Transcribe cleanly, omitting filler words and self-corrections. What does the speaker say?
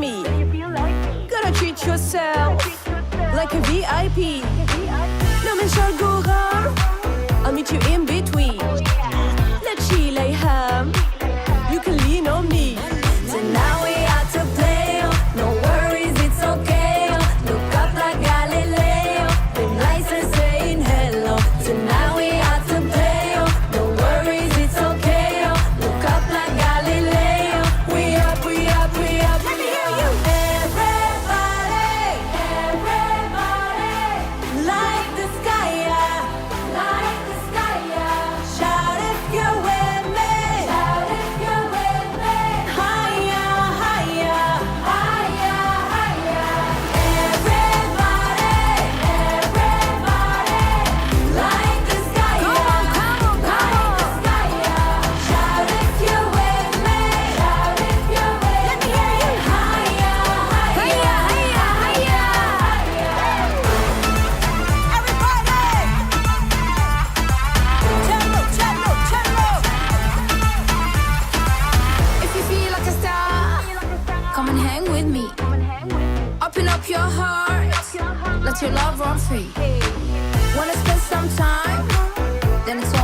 me? Gotta treat yourself like a VIP. No man shall go wrong. I'll meet you in between. Let's chill, ham. You can lean on me. Tonight we are to play. No worries, it's okay. Look up like Galileo. Be nice and saying hello. Tonight we are to play. No worries, it's okay. Look up like Galileo. We up, we up, we up. Let me hear you. Everybody, everybody, like the sky, yeah. Like the sky, yeah. Shout if you're with me. Shout if you're with me. Higher, higher, higher, higher. Everybody, everybody, like the sky, yeah. Like the sky, yeah. Shout if you're with me. Shout if you're with me. Let me hear you. Higher, higher, higher, higher. Everybody. Cello, cello, cello. If you feel like a star, come and hang with me. Open up your heart, let your love run free. Wanna spend some time? Then it's